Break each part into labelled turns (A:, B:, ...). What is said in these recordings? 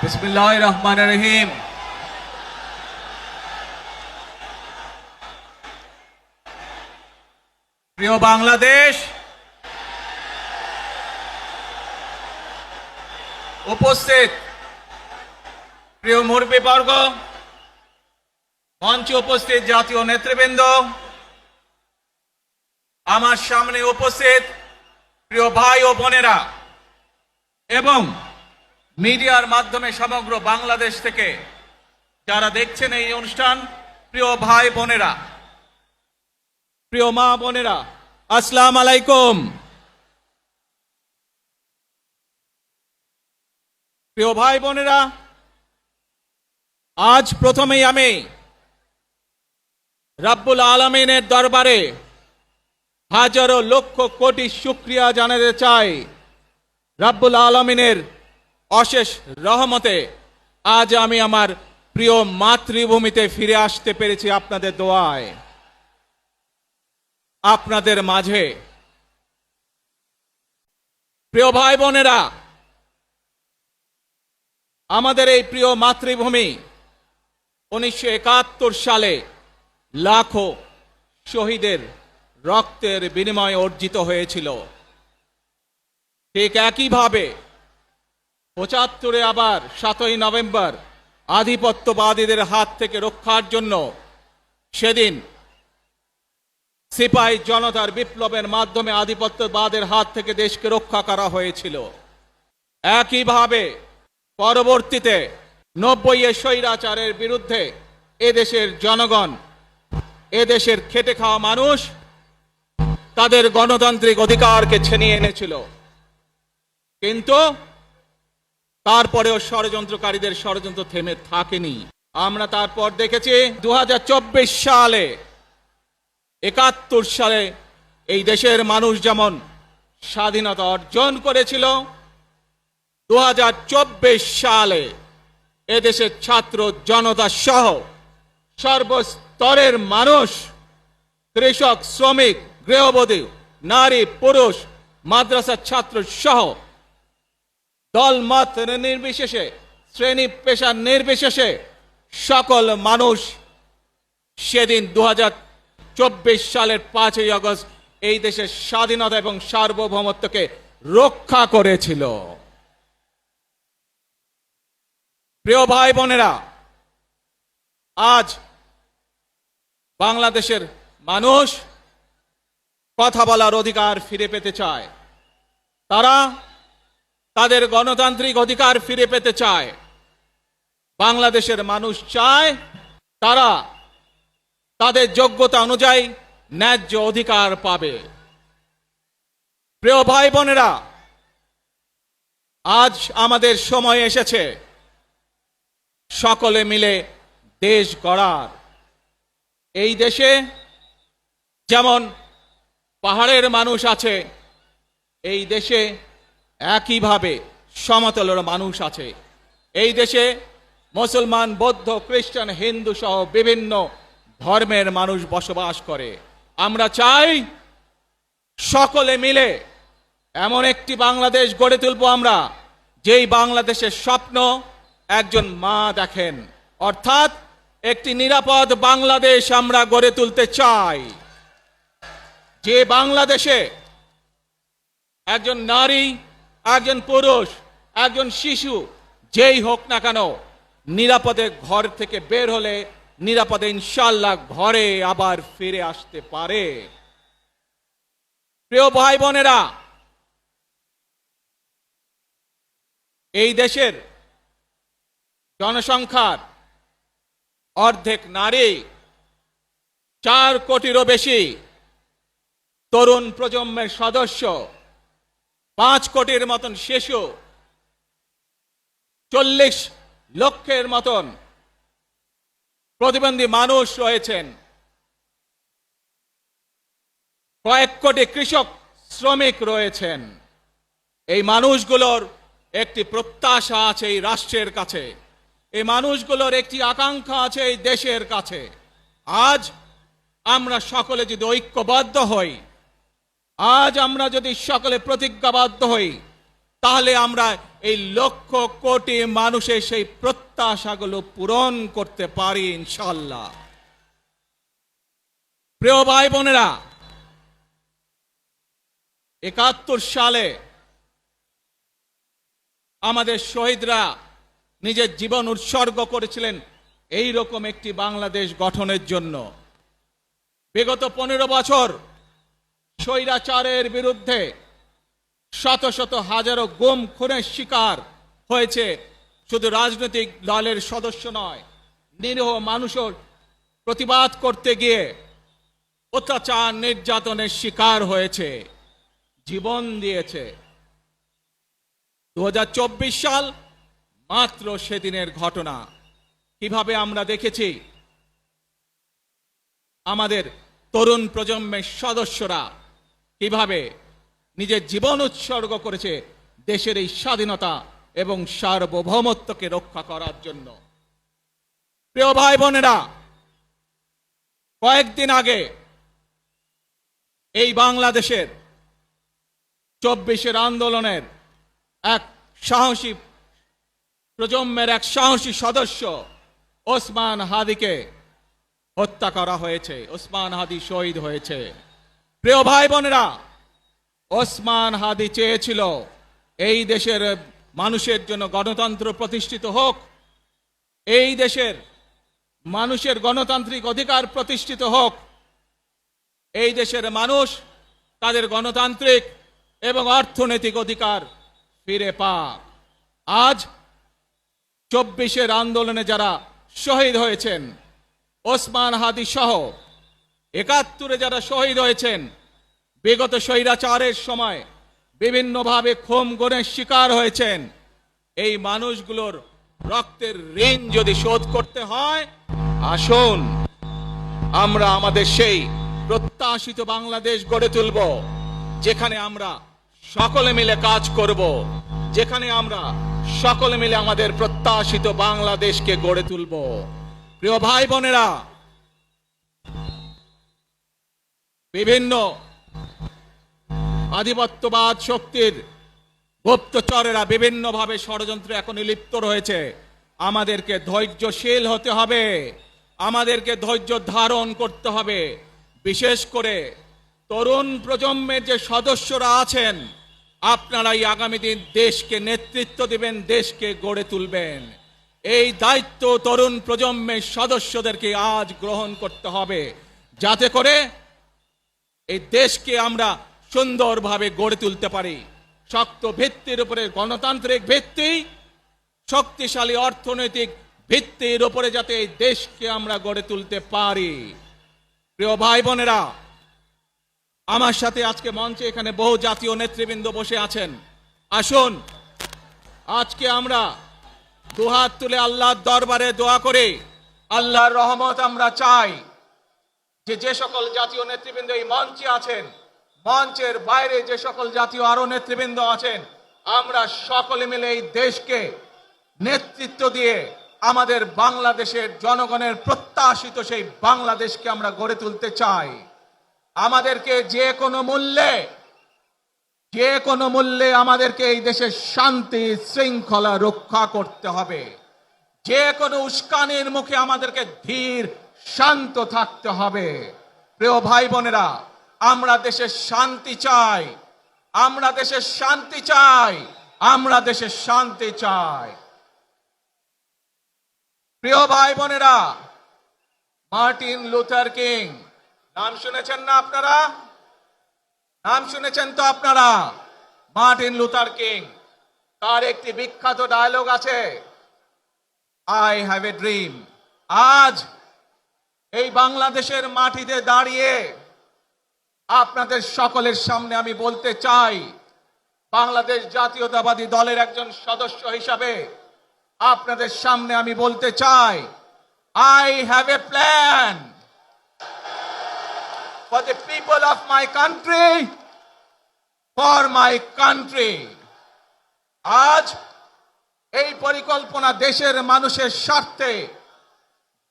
A: বিসমিল্লাহির রহমানির রহিম। প্রিয় বাংলাদেশ, উপস্থিত প্রিয় মুরব্বীবর্গ, মঞ্চে উপস্থিত জাতীয় নেতৃবৃন্দ, আমার সামনে উপস্থিত প্রিয় ভাই ও বোনেরা এবং মিডিয়ার মাধ্যমে সমগ্র বাংলাদেশ থেকে যারা দেখছেন এই অনুষ্ঠান, প্রিয় ভাই বোনেরা, প্রিয় মা বোনেরা, আসসালামু আলাইকুম। প্রিয় ভাই বোনেরা, আজ প্রথমেই আমি রব্বুল আলামিনের দরবারে হাজারো লক্ষ কোটি শুকরিয়া জানাতে চাই। রব্বুল আলামিনের অশেষ রহমতে আজ আমি আমার প্রিয় মাতৃভূমিতে ফিরে আসতে পেরেছি আপনাদের দোয়ায়, আপনাদের মাঝে। প্রিয় ভাই বোনেরা, আমাদের এই প্রিয় মাতৃভূমি 1971 সালে লাখো শহীদের রক্তের বিনিময়ে অর্জিত হয়েছিল। ঠিক একইভাবে 75-এ আবার 7ই নভেম্বর আধিপত্যবাদীদের হাত থেকে রক্ষার জন্য সেদিন সিপাহী জনতার বিপ্লবের মাধ্যমে আধিপত্যবাদের হাত থেকে দেশকে রক্ষা করা হয়েছিল। একইভাবে পরবর্তীতে 90-এর স্বৈরাচারের বিরুদ্ধে এদেশের জনগণ, এদেশের খেটে খাওয়া মানুষ তাদের গণতান্ত্রিক অধিকারকে ছিনিয়ে এনেছিল। কিন্তু তারপরেও ষড়যন্ত্রকারীদের ষড়যন্ত্র থেমে থাকেনি। আমরা তারপর দেখেছি 2024 সালে, 71 সালে এই দেশের মানুষ যেমন স্বাধীনতা অর্জন করেছিল, 2024 সালে এদেশের ছাত্র জনতা সহ সর্বস্তরের মানুষ, কৃষক, শ্রমিক, গৃহবধূ, নারী, পুরুষ, মাদ্রাসার ছাত্র সহ দল মত নির্বিশেষে, শ্রেণী পেশা নির্বিশেষে সকল মানুষ সেদিন 2024 সালের 5ই আগস্ট এই দেশের স্বাধীনতা এবং সার্বভৌমত্বকে রক্ষা করেছিল। প্রিয় ভাই বোনেরা, আজ বাংলাদেশের মানুষ কথা বলার অধিকার ফিরে পেতে চায়, তারা তাদের গণতান্ত্রিক অধিকার ফিরে পেতে চায়। বাংলাদেশের মানুষ চায় তারা তাদের যোগ্যতা অনুযায়ী ন্যায্য অধিকার পাবে। প্রিয় ভাই বোনেরা, আজ আমাদের সময় এসেছে সকলে মিলে দেশ গড়ার। এই দেশে যেমন পাহাড়ের মানুষ আছে, এই দেশে একইভাবে সমতলের মানুষ আছে। এই দেশে মুসলমান, বৌদ্ধ, খ্রিস্টান, হিন্দু সহ বিভিন্ন ধর্মের মানুষ বসবাস করে। আমরা চাই সকলে মিলে এমন একটি বাংলাদেশ গড়ে তুলব আমরা, যেই বাংলাদেশের স্বপ্ন একজন মা দেখেন, অর্থাৎ একটি নিরাপদ বাংলাদেশ আমরা গড়ে তুলতে চাই। যে বাংলাদেশে একজন নারী, একজন পুরুষ, একজন শিশু যেই হোক না কেন, নিরাপদে ঘর থেকে বের হলে নিরাপদে ইনশাআল্লাহ ঘরে আবার ফিরে আসতে পারে। প্রিয় ভাই বোনেরা, এই দেশের জনসংখ্যার অর্ধেক নারী, 4 কোটিরও বেশি তরুণ প্রজন্মের সদস্য, 5 কোটির মতন শিশু, 40 লক্ষের মতন প্রতিবন্ধী মানুষ রয়েছেন, কয়েক কোটি কৃষক, শ্রমিক রয়েছেন। এই মানুষগুলোর একটি প্রত্যাশা আছে এই রাষ্ট্রের কাছে, এই মানুষগুলোর একটি আকাঙ্ক্ষা আছে এই দেশের কাছে। আজ আমরা সকলে যদি ঐক্যবদ্ধ হই, আজ আমরা যদি সকলে প্রতিজ্ঞাবদ্ধ হই, তাহলে আমরা এই লক্ষ কোটি মানুষের সেই প্রত্যাশাগুলো পূরণ করতে পারি ইনশাআল্লাহ। প্রিয় ভাই বোনেরা, ৭১ সালে আমাদের শহীদরা নিজের জীবন উৎসর্গ করেছিলেন এই রকম একটি বাংলাদেশ গঠনের জন্য। বিগত 15 বছর স্বৈরাচারের বিরুদ্ধে শত শত হাজারো গুম খুনের শিকার হয়েছে শুধু রাজনৈতিক দলের সদস্য নয়, নিরীহ মানুষও প্রতিবাদ করতে গিয়ে অত্যাচার নির্যাতনের শিকার হয়েছে, জীবন দিয়েছে। 2024 সাল মাত্র সেদিনের ঘটনা। কিভাবে আমরা দেখেছি আমাদের তরুণ প্রজন্মের সদস্যরা কিভাবে নিজের জীবন উৎসর্গ করেছে দেশের এই স্বাধীনতা এবং সার্বভৌমত্বকে রক্ষা করার জন্য। প্রিয় ভাই বোনেরা, কয়েকদিন আগে এই বাংলাদেশের 24-এর আন্দোলনের এক সাহসী প্রজন্মের এক সাহসী সদস্য ওসমান হাদিকে হত্যা করা হয়েছে। ওসমান হাদি শহীদ হয়েছে। প্রিয় ভাই বোনেরা, ওসমান হাদি চেয়েছিল এই দেশের মানুষের জন্য গণতন্ত্র প্রতিষ্ঠিত হোক, এই দেশের মানুষের গণতান্ত্রিক অধিকার প্রতিষ্ঠিত হোক, এই দেশের মানুষ তাদের গণতান্ত্রিক এবং অর্থনৈতিক অধিকার ফিরে পাক। আজ 24-এর আন্দোলনে যারা শহীদ হয়েছেন, ওসমান হাদি সহ ৭১-এ যারা শহীদ হয়েছেন, বিগত স্বৈরাচারের সময় বিভিন্নভাবে খুন গুমের শিকার হয়েছেন, এই মানুষগুলোর রক্তের ঋণ যদি শোধ করতে হয়, আসুন আমরা আমাদের সেই প্রত্যাশিত বাংলাদেশ গড়ে তুলব, যেখানে আমরা সকলে মিলে কাজ করব, যেখানে আমরা সকলে মিলে আমাদের প্রত্যাশিত বাংলাদেশকে গড়ে তুলব। প্রিয় ভাই বোনেরা, বিভিন্ন আধিপত্যবাদ শক্তির গুপ্তচরেরা বিভিন্নভাবে ষড়যন্ত্রে এখন লিপ্ত রয়েছে। আমাদেরকে ধৈর্যশীল হতে হবে, আমাদেরকে ধৈর্য ধারণ করতে হবে। বিশেষ করে তরুণ প্রজন্মের যে সদস্যরা আছেন, আপনারাই আগামী দিন দেশকে নেতৃত্ব দিবেন, দেশকে গড়ে তুলবেন। এই দায়িত্ব তরুণ প্রজন্মের সদস্যদেরকে আজ গ্রহণ করতে হবে, যাতে করে এই দেশকে আমরা সুন্দরভাবে গড়ে তুলতে পারি। শক্ত ভিত্তির উপরে গণতান্ত্রিক ভিত্তি, শক্তিশালী অর্থনৈতিক ভিত্তির উপরে যাতে এই দেশকে আমরা গড়ে তুলতে পারি। প্রিয় ভাই বোনেরা, আমার সাথে আজকে মঞ্চে এখানে বহু জাতীয় নেতৃবৃন্দ বসে আছেন। আসুন আজকে আমরা দুহাত তুলে আল্লাহর দরবারে দোয়া করে আল্লাহর রহমত আমরা চাই। যে সকল জাতীয় নেতৃবৃন্দ এই মঞ্চে আছেন, মঞ্চের বাইরে যে সকল জাতীয় আরো নেতৃবৃন্দ আছেন, আমরা সকলে মিলে এই দেশকে নেতৃত্ব দিয়ে আমাদের বাংলাদেশের জনগণের প্রত্যাশিত সেই বাংলাদেশকে আমরা গড়ে তুলতে চাই। আমাদেরকে যে কোনো মূল্যে আমাদেরকে এই দেশের শান্তি শৃঙ্খলা রক্ষা করতে হবে। যে কোনো উস্কানির মুখে আমাদেরকে ধীর শান্ত থাকতে হবে। প্রিয় ভাই বোনেরা, আমরা দেশের শান্তি চাই, আমরা দেশের শান্তি চাই, আমরা দেশের শান্তি চাই। প্রিয় ভাই বোনেরা, মার্টিন লুথার কিং নাম শুনেছেন না আপনারা? নাম শুনেছেন তো আপনারা? মার্টিন লুথার কিং, তার একটি বিখ্যাত ডায়লগ আছে, আই হ্যাভ এ ড্রিম। আজ এই বাংলাদেশের মাটিতে দাঁড়িয়ে আপনাদের সকলের সামনে আমি বলতে চাই, বাংলাদেশ জাতীয়তাবাদী দলের একজন সদস্য হিসাবে আপনাদের সামনে আমি বলতে চাই, I have a plan for the people of my country, for my country. আজ এই পরিকল্পনা দেশের মানুষের স্বার্থে,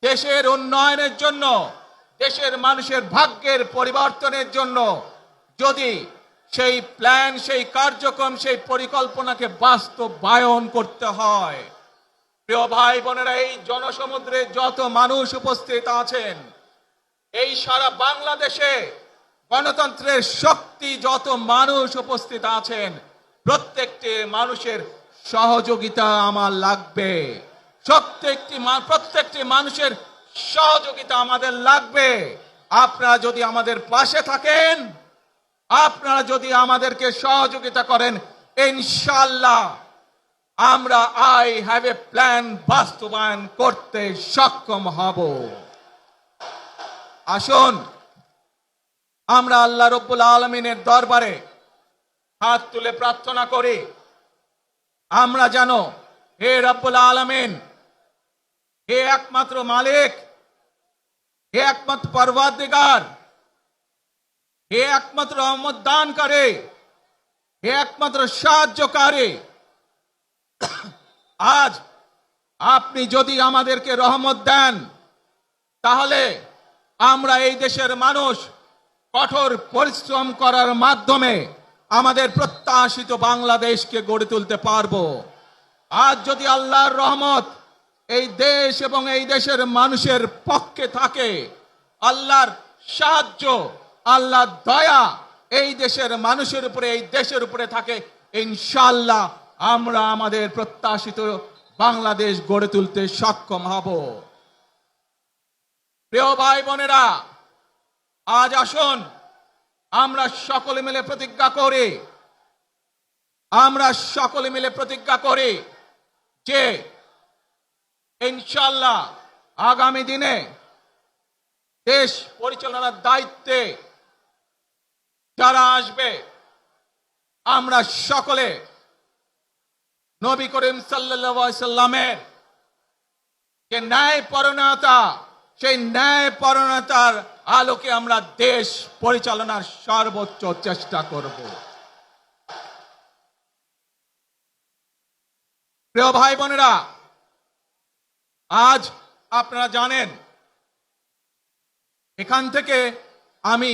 A: দেশের উন্নয়নের জন্য, দেশের মানুষের ভাগ্যের পরিবর্তনের জন্য যদি সেই প্ল্যান, সেই কার্যক্রম, সেই পরিকল্পনাকে বাস্তবায়ন করতে হয়। প্রিয় ভাই বোনেরা, এই জনসমুদ্রে যত মানুষ উপস্থিত আছেন, এই সারা বাংলাদেশে গণতন্ত্রের শক্তি যত মানুষ উপস্থিত আছেন, প্রত্যেকটি মানুষের সহযোগিতা আমার লাগবে। প্রত্যেকটি মানুষের সহযোগিতা আমাদের লাগবে। আপনারা যদি আমাদের পাশে থাকেন, আপনারা যদি আমাদেরকে সহযোগিতা করেন, ইনশাআল্লাহ আমরা আই হ্যাভ এ প্ল্যান বাস্তবায়ন করতে সক্ষম হব। আসুন আমরা আল্লাহ রব্বুল আলামিনের দরবারে হাত তুলে প্রার্থনা করি, আমরা যেন, হে রব্বুল আলামিন, হে একমাত্র মালিক, হে একমাত্র পরওয়ারদিগার, হে একমাত্র রহমত দানকারী, হে একমাত্র সাহায্যকারী, আজ আপনি যদি আমাদেরকে রহমত দেন, তাহলে আমরা এই দেশের মানুষ কঠোর পরিশ্রম করার মাধ্যমে আমাদের প্রত্যাশিত বাংলাদেশকে গড়ে তুলতে পারবো। আজ যদি আল্লাহর রহমত এই দেশ এবং এই দেশের মানুষের পক্ষে থাকে, আল্লাহর সাহায্য, আল্লাহর দয়া এই দেশের মানুষের উপরে, এই দেশের উপরে থাকে, ইনশাআল্লাহ আমরা আমাদের প্রত্যাশিত বাংলাদেশ গড়ে তুলতে সক্ষম হব। প্রিয় ভাই বোনেরা, আজ আসুন আমরা সকলে মিলে প্রতিজ্ঞা করি, আমরা সকলে মিলে প্রতিজ্ঞা করি যে ইনশাআল্লাহ আগামী দিনে দেশ পরিচালনার দায়িত্বে যারা আসবে, আমরা সকলে নবী করিম সাল্লাল্লাহু আলাইহি সাল্লামের যে ন্যায়পরায়ণতা, সেই ন্যায়পরায়ণতার আলোকে আমরা দেশ পরিচালনার সর্বোচ্চ চেষ্টা করব। প্রিয় ভাই বোনেরা, আজ আপনারা জানেন, এখান থেকে আমি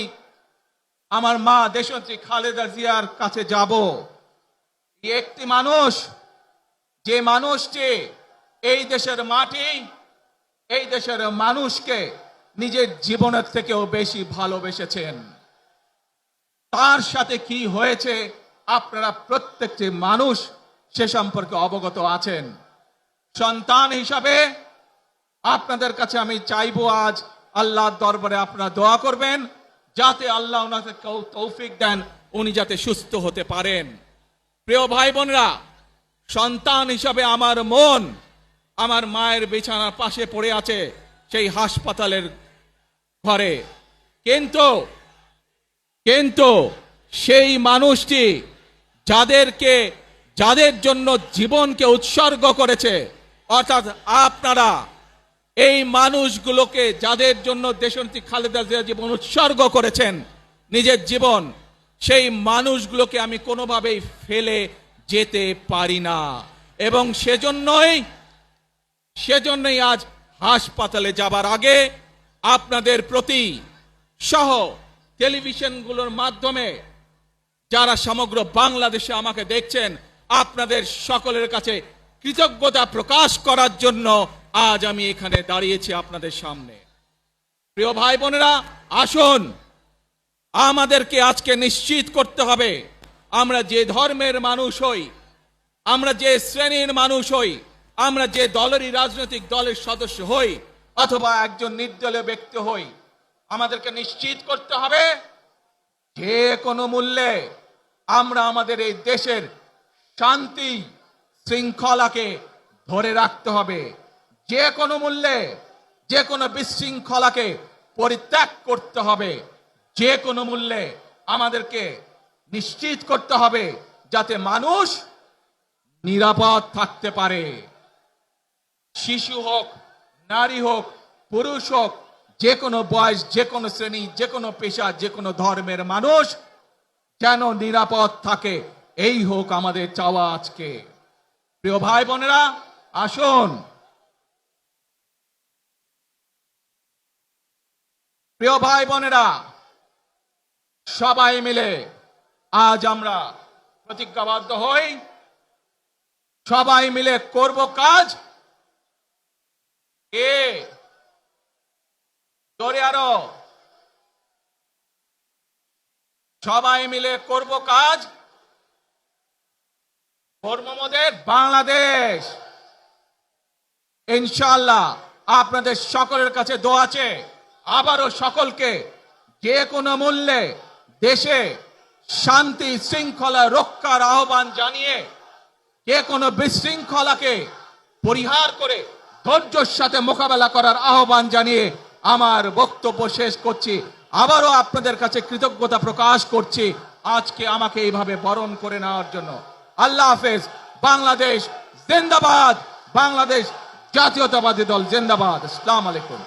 A: আমার মা দেশনেত্রী খালেদা জিয়ার কাছে যাব। একটি মানুষ, যে মানুষটি এই দেশের মাটি, এই দেশের মানুষকে নিজের জীবনের থেকেও বেশি ভালোবেসেছেন, তার সাথে কি হয়েছে আপনারা প্রত্যেকটি মানুষ সে সম্পর্কে অবগত আছেন। সন্তান হিসাবে আপনাদের কাছে আমি চাইবো, আজ আল্লাহর দরবারে আপনারা দোয়া করবেন, যাতে আল্লাহ ওনাকে তৌফিক দেন, উনি যাতে সুস্থ হতে পারেন। প্রিয় ভাই বোনেরা, সন্তান হিসাবে আমার মন আমার মায়ের বিছানার পাশে পড়ে আছে সেই হাসপাতালের ঘরে, কিন্তু সেই মানুষটি যাদের জন্য জীবনকে উৎসর্গ করেছে, অর্থাৎ আপনারা এই মানুষগুলোকে, যাদের জন্য দেশনেত্রী খালেদা জিয়া জীবন উৎসর্গ করেছেন, নিজের জীবন, সেই মানুষগুলোকে আমি কোনোভাবেই ফেলে যেতে পারি না। এবং সেজন্যই আজ হাসপাতালে যাবার আগে আপনাদের প্রতি সহ টেলিভিশনগুলোর মাধ্যমে যারা সমগ্র বাংলাদেশে আমাকে দেখছেন, আপনাদের সকলের কাছে কৃতজ্ঞতা প্রকাশ করার জন্য আজ আমি এখানে দাঁড়িয়েছি আপনাদের সামনে। প্রিয় ভাই বোনেরা, আসুন আমাদেরকে আজকে নিশ্চিত করতে হবে, আমরা যে ধর্মের মানুষ হই, আমরা যে শ্রেণীর মানুষ হই, আমরা যে দলেরই রাজনৈতিক দলের সদস্য হই অথবা একজন নির্দলীয় ব্যক্তি হই, আমাদেরকে নিশ্চিত করতে হবে যে কোনো মূল্যে আমরা আমাদের এই দেশের শান্তি শৃঙ্খলাকে ধরে রাখতে হবে। যে কোনো মূল্যে যে কোনো বিশৃঙ্খলাকে পরিত্যাগ করতে হবে। যে কোনো মূল্যে আমাদেরকে নিশ্চিত করতে হবে যাতে মানুষ নিরাপদ থাকতে পারে। শিশু হোক, নারী হোক, পুরুষ হোক, যে কোনো বয়স, যে কোনো শ্রেণী, যে কোনো পেশা, যে কোনো ধর্মের মানুষ যেন নিরাপদ থাকে, এই হোক আমাদের চাওয়া আজকে। প্রিয় ভাই বোনেরা, আসুন প্রিয় ভাই বোনেরা, সবাই মিলে আজ আমরা প্রতিজ্ঞাবদ্ধ হই, সবাই মিলে করব কাজ। জোরে আরো, সবাই মিলে করব কাজ, কর্মমোদের বাংলাদেশ। ইনশাআল্লাহ আপনাদের সকলের কাছে দোয়া আছে, আবারও সকলকে যে কোনো মূল্যে দেশে শান্তি শৃঙ্খলা রক্ষার আহ্বান জানিয়ে যে কোনো বিশৃঙ্খলাকে পরিহার করে ধৈর্যের সাথে মোকাবেলা করার আহ্বান জানিয়ে আমার বক্তব্য শেষ করছি। আবারও আপনাদের কাছে কৃতজ্ঞতা প্রকাশ করছি আজকে আমাকে এইভাবে বরণ করে নেওয়ার জন্য। আল্লাহ হাফেজ। বাংলাদেশ জিন্দাবাদ, বাংলাদেশ জাতীয়তাবাদী দল জিন্দাবাদ। আসসালামু আলাইকুম।